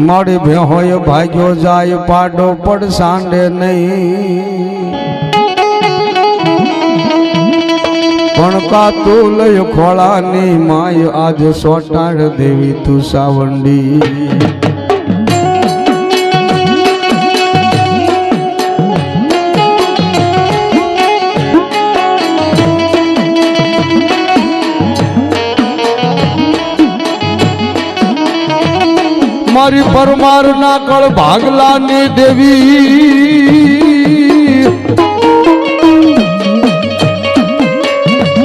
मारी भेहोय भाग्यो जाय पाडो पड़ सांडे नहीं पण का तू लय खोळानी माय आज सोटाड देवी तू सावंडी मारी परमार ना कळ भागला नी देवी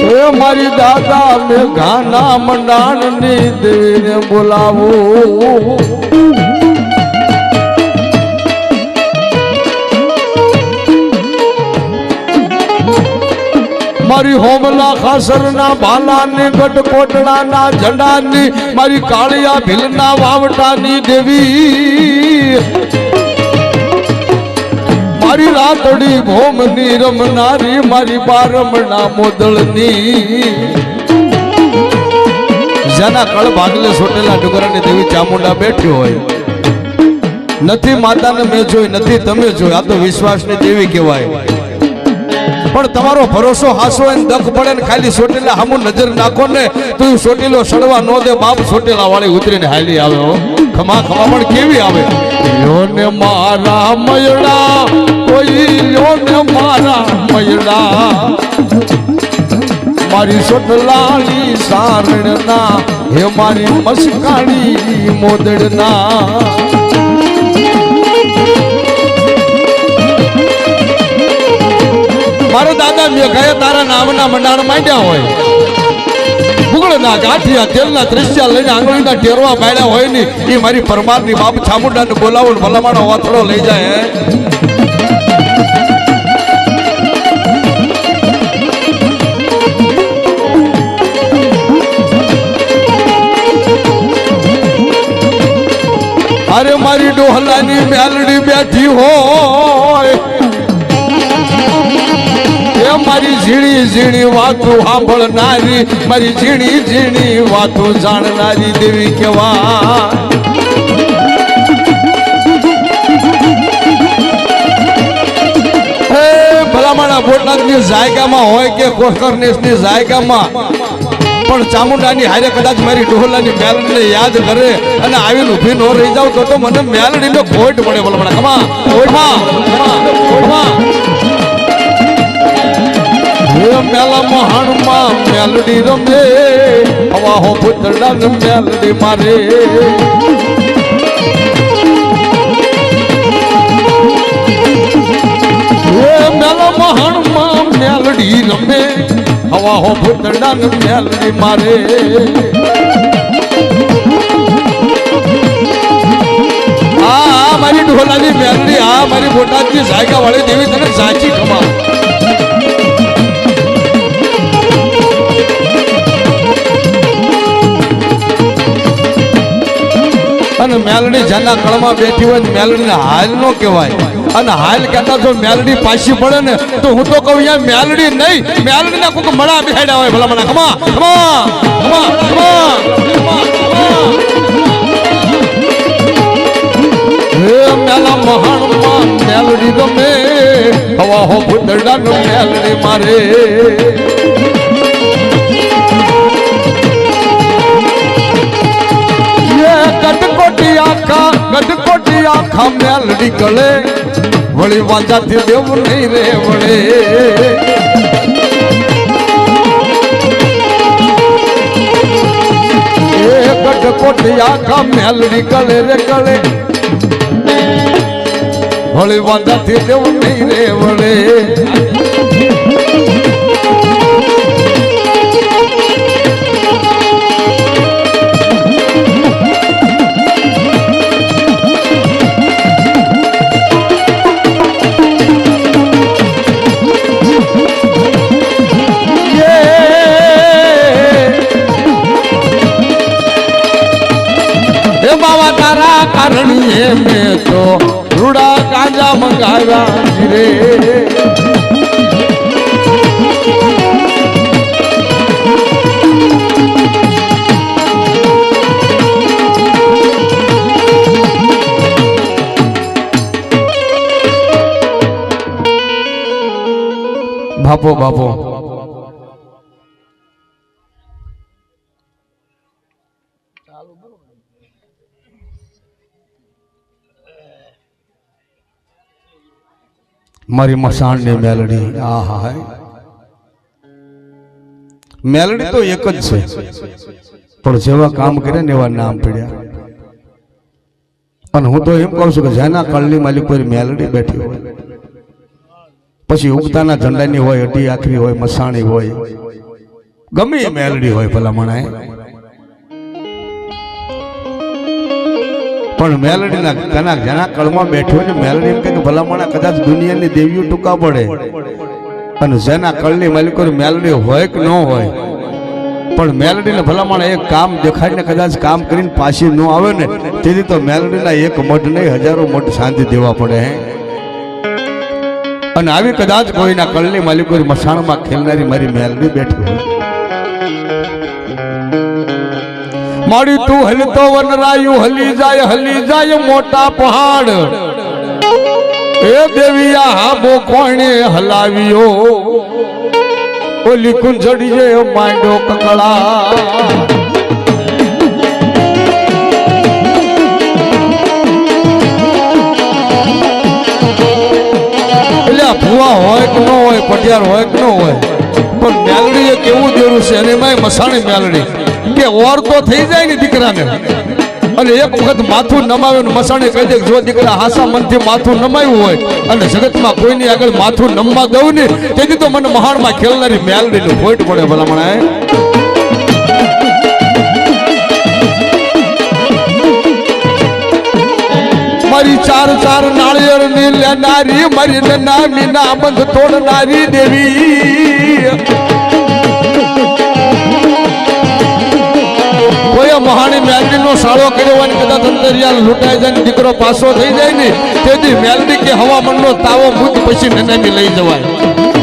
ए मारी दादा में गाना मंडाण नी देवी ने बोलावो मारी होमला खासर ना भाला ने गट कोटड़ा ना झंडा नी मारी कालिया भिलना वावटा नी देवी मारी रातड़ी भोम नी रमनारी मारी बारमना मोदलनी जना कळ भागले सोटेला डुगरानी देवी चामुंडा बैठी होय नथी माता ने मैं जोई नथी तमे जोई आ तो विश्वास ने देवी कहेवाय पण तमारो भरोસો હાસો ને દખ પડે ને ખાલી સોટેલા હામુ નજર નાખો ને તો સોટેલો સડવા નો દે બાપ સોટેલા વાળી ઉતરીને હાલી આવે હો ખમા ખમા પણ કેવી આવે યોને મારા મયડા કોઈ યોને મારા મયડા મારી સોટલાની સારણના હે મારી મસ્કાણી મોદડના मारे दादा मैं गया तारा नामना मंडाण मांड्या होय बुगळना गाठिया तेलना त्रिश्या लईने आंगळीना टेरवा बाळ्या होय ની ઈ મારી પરમારની બાપ ચામુંડાને બોલાવો ભલામાણો વાથડો લઈ જાય अरे मारी डोहलानी मेलडी बैठी होय मारी झीणी झीणी वातू सांभळनारी मारी झीणी झीणी वातू जाणनारी देवी केवा हे भलामणा बोटनाथनी जायगामां होय के कोकरनेसनी जायगामां पण चामुंडानी हारे कदाच मारी डोहलानी मेलडीने याद करे અને આવીને ઊભી નો રહી જાવ તો મને મેલડીનો ખોટ પડે ભલામણા કમા ખોટમાં ખોટમાં मेला महान मां मेलडी रमे हवा हो पुतड़ा ने मेलडी मारे मेला महान मां मेलडी रमे हवा हो पुतड़ा ने मेलडी मारे आ मारी ढोलानी मेलडी आ मारी बोटाची जायगा वाली देवी तने साची खमा અને મેલડી જેના કળમાં બેઠી હોય મેલડીને હાલ નો કહેવાય અને હાલ કહેતા જો મેલડી પાછી પડે ને તો હું તો કહું યા મેલડી નહીં મેલડીના કોક મળા બેહાડ્યા હોય ભલા મને ખમા ખમા ખમા ખમા હે મેલા મહાણમાં મેલડી ગમે હવા હો ભૂતડા નો મેલડી મારે गटकोटी आखा मेलडी गले वली वाजा थी देव नहीं रे वड़े गटकोटी आखा मेलडी गले रे गले वली वाजा थी देव नहीं रे वड़े कारण में तो ગાજા મંગાવ્યા રે બાપો બાપો મારી મસાણની મેલડી આહા મેલડી તો એક જ છે પણ જેવા કામ કરે ને એવા નામ પડ્યા અને હું તો એમ કહું છું કે જેના કળની માલિક પર મેલડી બેઠી હોય પછી ઉગતાના ઝંડાની હોય અઢી આખરી હોય મસાણી હોય ગમે એ મેલડી હોય ભલામણાએ પણ મેલડીના તેના જેના કળમાં બેઠો હોય ને મેલડી એમ કે ભલામણા કદાચ દુનિયાની દેવીઓ ટૂંકા પડે અને જેના કળની માલિકો મેલડી હોય કે ન હોય પણ મેલડીને ભલામણા એક કામ દેખાડીને કદાચ કામ કરીને પાછી ન આવે ને તેથી તો મેલડીના એક મઢ નહીં હજારો મઢ શાંતિ દેવા પડે હે અને આવી કદાચ કોઈના કળની માલિકો મસાણમાં ખેલનારી મારી મેલડી બેઠી હોય મારી તું હલતો વનરાયું હલી જાય મોટા પહાડ એ દેવિયા હાબો કોણે હલાવ્યો ઓલી કુંજડી જે માંડો કકળા એટલે ભુવા હોય કે ન હોય પટિયાર હોય કે ન હોય પણ મેલડી એ કેવું દેવું છે અને એમાં મસાણી મેલડી કે ઓર તો થઈ જાય ને દીકરાને અને એક વખત માથું નમાવે ને મસાણી કહી દે જો દીકરા હાસા મનથી માથું નમાવ્યું હોય અને જગતમાં કોઈની આગળ માથું નમવા દઉં ને તેથી તો મને મહાણમાં ખેલનારી મેલડીનું ફોઈટ પડે ભલામણા મારી ચાર નાળિયેર ની લેનારી મારી નામી ના બંધ તોડનારી દેવી કોઈ મહાણી મેલડી નો સાળો કર્યો કદાચ અંતરિયાળ લૂંટાઈ જાય દીકરો પાસો થઈ જાય ને તેથી મેલડી કે હવામાન નો તાવો મૂક પછી નનામી લઈ જવાય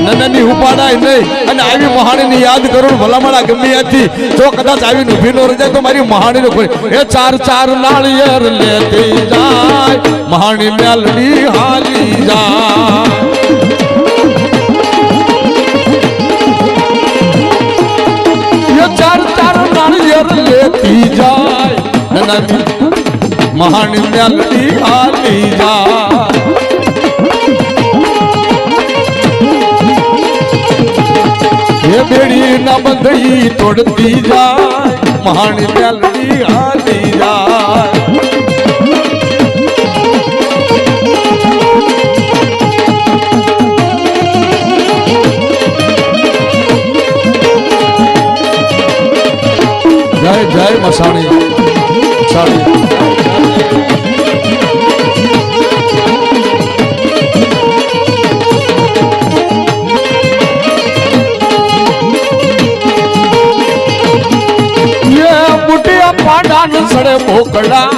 નનામી ઉપાડાય નહીં અને આવી મહાણી ની યાદ કરું ભલામણા ગમે હતી જો કદાચ આવી ઊભી નો રહી જાય તો મારી મહાણી નો એ ચાર નાળિયેર લેતી જાય મહાણી મેલડી હાલી જાય ચાર નાળિયેર લેતી જાય નનામી મહાણી મેલડી હાલી જાય એ બેડી ના બંધઈ તોડતી જાય મહાણી મેલડી હાલી જાય જય જય મસાણી સાડી બુટિયા પાડા ને સડે બોકડા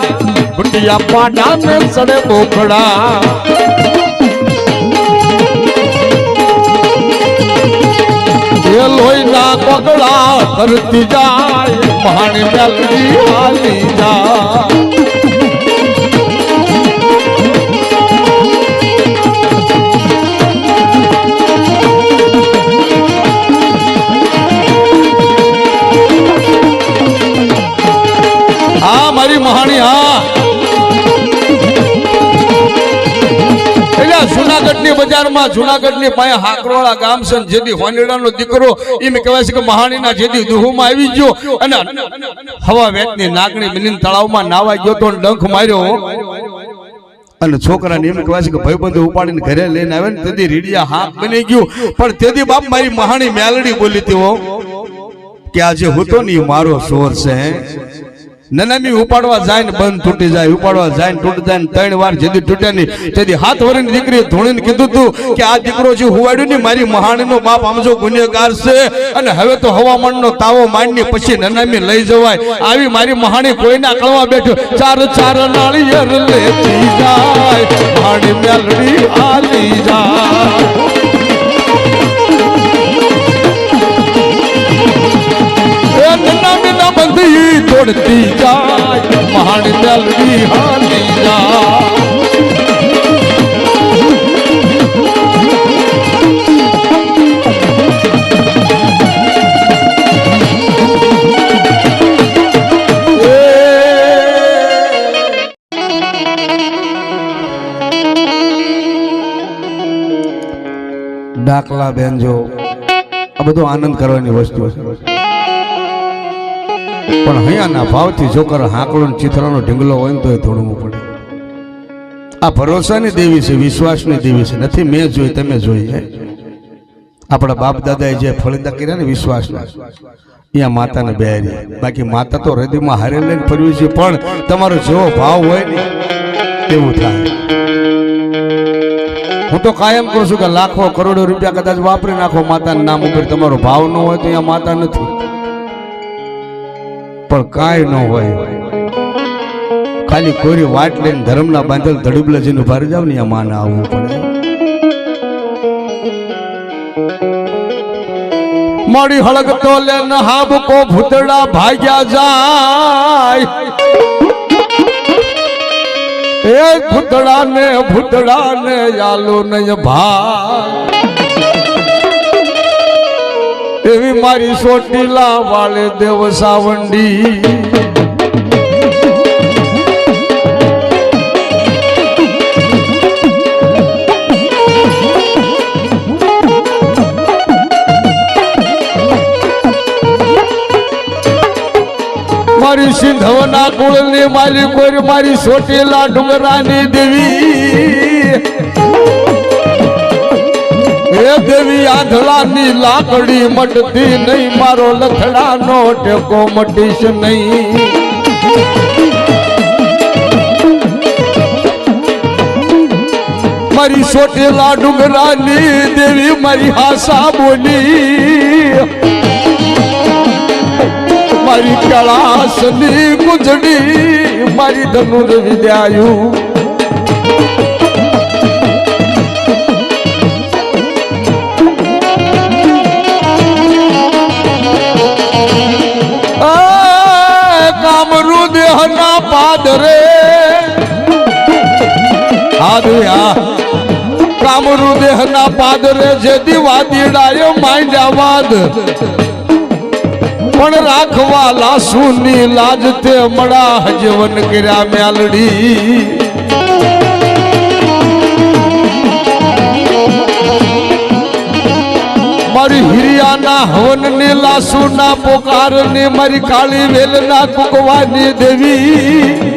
બુટિયા પાડા ને સડે બોકડા એ લોહી ના પગડા કરતી જાય મહાણી મેલડી હાલી જાય હા મારી મહાણી હા જુનાગઢની બજારમાં જુનાગઢની પાસે હાકરોળા ગામ છે જેથી હોનીડાનો દીકરો એમ કહેવાય છે કે મહાણીના જેથી દુહુમાં આવી ગયો અને હવા વેતની નાગણી બનીને તળાવમાં નાવા ગયો તો ડંખ માર્યો અને છોકરાને એમ કહેવાય છે કે ભાઈબંધો ઉપાડીને ઘરે લઈને આવે ને તેથી રીડિયા હાથ બની ગયું પણ તેથી બાપ મારી મહાણી મેલડી બોલી તેઓ કે આજે હું તો નહીં મારો સોર છે નનામી ઉપાડવા જાય ને બંધ તૂટી જાય ઉપાડવા જાય ને તૂટી જાય ને 3 વાર જેદી તૂટે નહીં તેથી હાથ વરીની દીકરી ધોણીને કીધું તું કે આ દીકરો જે હુવાડ્યું ને મારી મહાણીનો બાપ આમજો ગુનેગાર છે અને હવે તો હવામાનનો તાવો માંડની પછી નનામી લઈ જવાય આવી મારી મહાણી કોઈના કળવા બેઠો ચાર નાળિયેર લેતી જાય મહાણી મેલડી આલી જા બંધી તોડતી જાય મહાણી મેલડી હાલી જા ડાકલા બેનજો આ બધું આનંદ કરવાની વસ્તુ છે પણ હૈયાના ભાવથી જોકર હાંકડો ચિત્રનો ઢીંગલો હોય ને તો એ તોડવું પડે આ ભરોસાની દેવી છે વિશ્વાસની દેવી છે નથી મેં જોઈ તમે જોઈ જાય આપણા બાપ દાદાએ જે ફળિદા કર્યા ને વિશ્વાસના અહીંયા માતાને બેહારી બાકી માતા તો હૃદયમાં હારે લઈને ફર્યું છે પણ તમારો જેવો ભાવ હોય ને તેવું થાય હું તો કાયમ કહું છું કે લાખો કરોડો રૂપિયા કદાચ વાપરી નાખો માતાના નામ ઉપર તમારો ભાવ ન હોય તો અહીંયા માતા નથી પણ કાંઈ ન હોય ખાલી કોરી વાટ લઈને ધર્મના બાંધેલ ધડુબલા જઈને ઉભા રહી જાવ ને અહીંયા માને આવવું પડે મોડી હળગ તો લે નહાબ કો ભૂતડા ભાગ્યા જાય એ ભૂતડા ને યાલો નય ભાઈ એવી મારી સોટીલા વાળે દેવ સાવંડી મારી સિંધવના કુળની મારી કોઈ મારી સોટીલા ડુંગરાની દેવી હે દેવી આંધળાની લાકડી મટતી નહીં મારો લથડાનો ટેકો મટીશ નહીં મારી સોટેલા ડુંગરાની દેવી મારી હાસા બોલી મારી કળાસની ગુજડી મારી ધનુર વિદ્યાયું કામરૂ દેહના પાદરે કામરૂ દેહના પાદરે જે દીવાદીડાયો માંડ્યા વાદ પણ રાખવા લાસુની લાજ તે મળા હજવન કર્યા મેલડી મારી હિરિયાના હવન ની લાસુ ના પોકાર ને મારી કાળી વેલ ના કુકવાની દેવી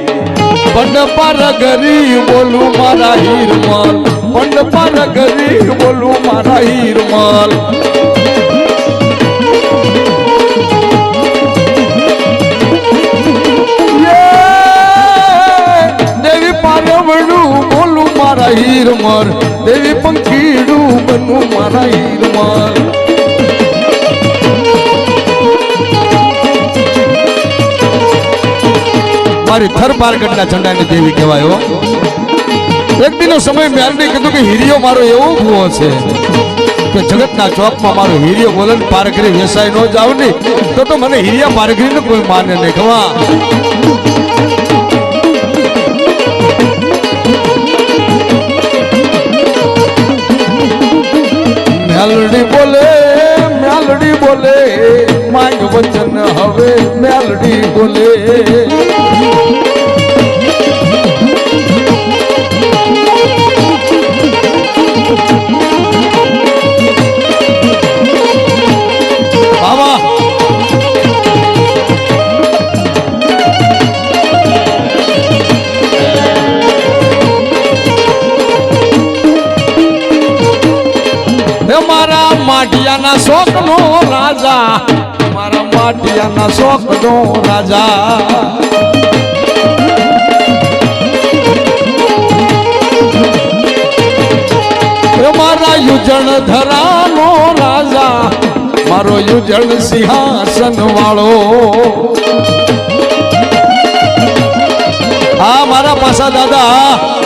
બંડ પર ગરી બોલું મારા હીરમાલ બંડ પર ગરી બોલું મારા હીરમાલ દેવી પારવડું બોલું મારા હીરમાલ દેવી પંખીડું બનું મારા હીરમાલ મારી થર પારગઢના ઝંડાની દેવી કહેવાય એક દિનો સમય મેરને કીધું કે હિરિયો મારો એવો ભૂવો છે કે જગતના ચોકમાં મારો હિરિયો બોલે પારગરી વેસાય ન જાવ ને તો મને હિરિયા પારગરીને કોઈ માને નહીં ખવા મેલડી બોલે માંગ વચન હવે મેલડી બોલે મારા માટિયાના શોખનો રાજા મારા માટિયાના શોખનો રાજા મારા યુજણ ધરાનો રાજા મારો યુજણ સિંહાસન વાળો હા મારા પાસા દાદા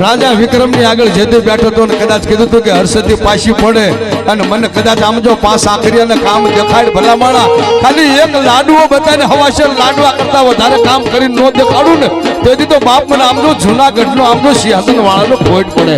રાજા વિક્રમની આગળ જેથી બેઠો હતો ને કદાચ કીધું હતું કે હર્ષથી પાછી પડે અને મને કદાચ આમ જો પાસ આખરી અને કામ દેખાડ ભલા માણા ખાલી એક લાડવો બતાવીને હવાશેર લાડવા કરતા વધારે કામ કરીને ન દેખાડું ને તેથી તો બાપ મને આમનો જૂનાગઢનો આમનો સિંહાસન વાળાનો ખોટ પડે.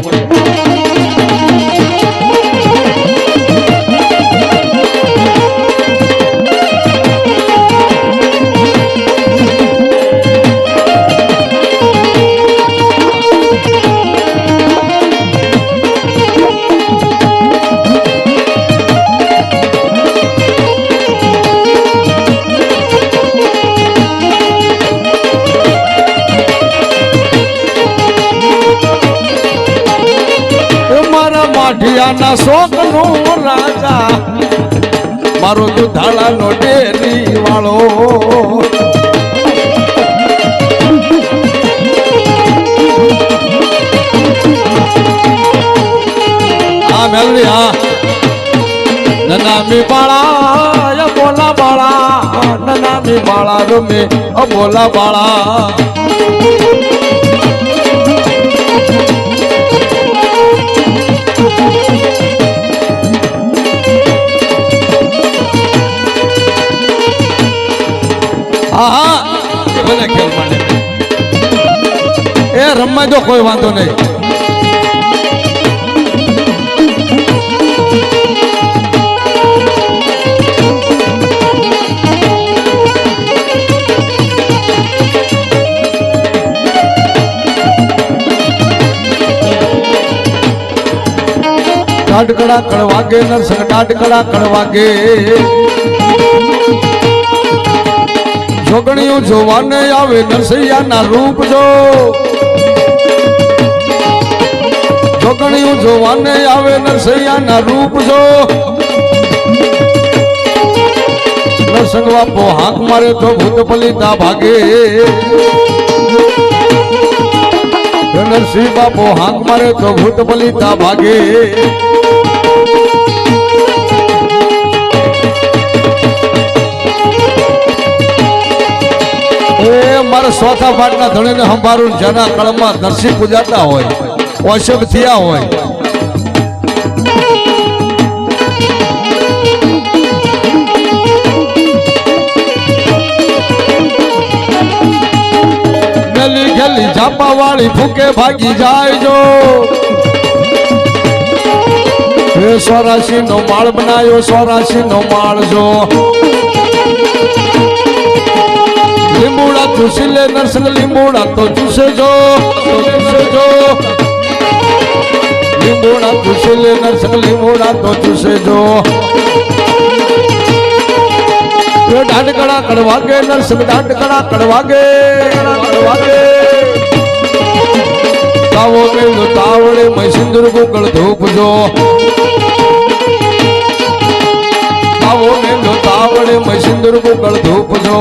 માઢિયાના શોકનો રાજા મારો દુધાળાનો ડેરી વાળો આ મેલડી હા નનામી બાળા બોલા બાળા નનામી બાળા રમે બોલા બાળા એ રમવા દો કોઈ વાંધો નહીં. ટાટકડા કળવાગે નરસંગ ટાટકડા કળવાગે જોગણીયું જોવાને આવે નરસૈયાના રૂપ જો જોગણીયું જોવાને આવે નરસૈયાના રૂપ જો નરસંગ બાપો હાથ મારે તો ભૂત પલિતા ભાગે નરસિંહ બાપો હાથ મારે તો ભૂત પલિતા ભાગે મારા ચોથા પાટના ધણીને સંભાળું જેના કળમાં નરસિંહ પૂજાતા હોય ઓશક થયા હોય ગલી ગલી ઝાપા વાળી ફૂકે ભાગી જાય જો એ 84 નો માળ બનાવ્યો 84 નો માળ જો લીંબુડા ચૂસી લે નરસંગ લીંબુડા તો ચૂસે જો લીંબુડા ચૂસી લે નરસંગ લીંબુડા તો ચૂસે જો ડાઢકડા કડવાગે નરસંગ ડાઢકડા કડવાગે તાવો મેળો તાવડે મૈસિંદુર ગુગળ ધૂપ જો તાવો મેળો તાવડે મૈસિંદુર ગુગળ ધૂપ જો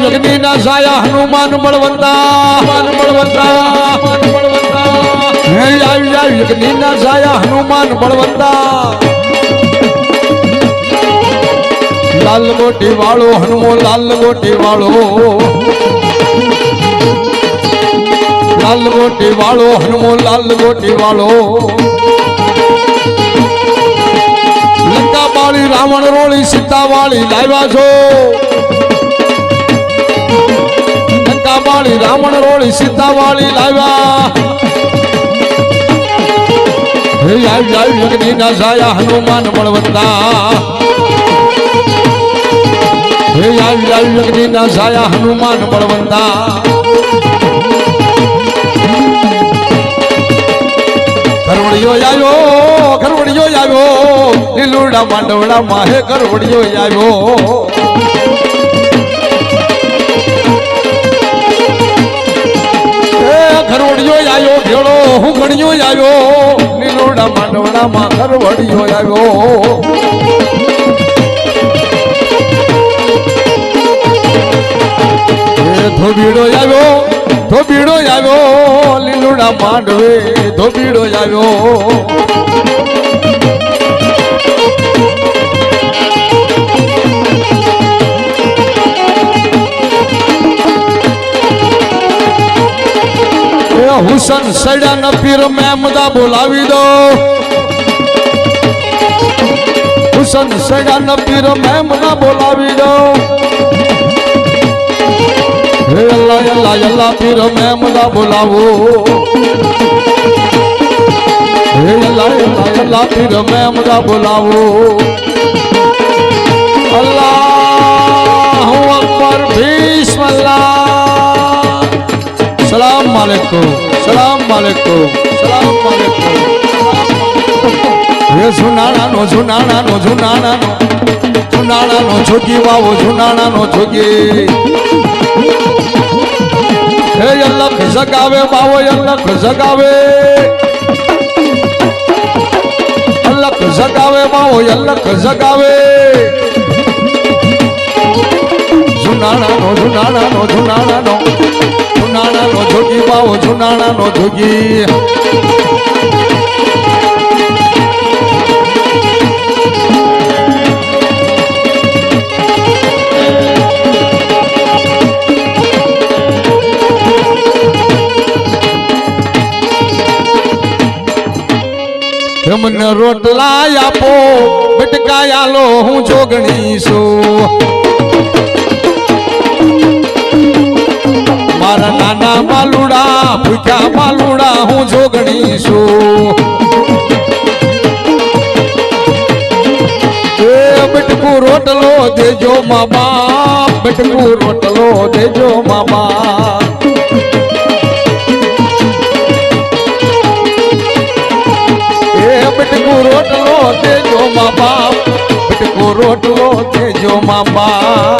જગની ના સાયા હનુમાન બળવંતા જગની ના સાયા હનુમાન બળવંતા લાલ ગોટી વાળો હનુમો લાલ ગોટી વાળો લાલ ગોટી વાળો હનુમો લાલ ગોટી વાળો લંકા વાળી રાવણ રોળી સીતા વાળી લાવ્યા છો વાળી રાવણ રોળી સીતા વાળી લાવ્યા યજ્ઞ ના સાયા હનુમાન બળવંતા યજ્ઞ ના સાયા હનુમાન બળવંતા ઘરવડિયો આવ્યો લીલુડા માંડવડા માહે ઘરવડિયો આવ્યો ઘરવડિયો આવ્યો ભેળો હું ઘણિયો આવ્યો લીલોડા માંડવડામાં ઘરવડિયો આવ્યો ધોબીડો આવ્યો લીલુડા મારા માંડવે ધોબીડો આવ્યો હુસન સૈડા ન પીર મહેમદા બોલાવી દો હુસન સૈડા ન પીર મહેમદા બોલાવી દો હે અલ્લાહ અલ્લાહ અલ્લાહ પીર મહેમદા બોલાવો હે અલ્લાહ અલ્લાહ અલ્લાહ પીર મહેમદા બોલાવો અલ્લાહુ અકબર બિસ્મિલ્લાહ સલામ વાલેકુમ સલામ વાલેકુમ સલામ વાલેકુમ હે સુનાણાનો સુનાણાનો સુનાણાનો સુનાણાનો જોગી વાવો સુનાણાનો જોગી હે અલખ જગાવે બાવો અલખ જગાવે અલખ જગાવે બાવો અલખ જગાવે સુનાણાનો સુનાણાનો સુનાણાનો સુનાણાનો જોગી બાવો સુનાણાનો જોગી મને રોટલા આપો બટકાયા લો હું જોગણી છું મારા નાના માલુડા ભૂખ્યા માલુડા હું જોગણી છું એ બટકું રોટલો દેજો મામા બટકું રોટલો દેજો મામા બટકું રોટલો દેજો મા બાપ બટકું રોટલો દેજો મા બાપ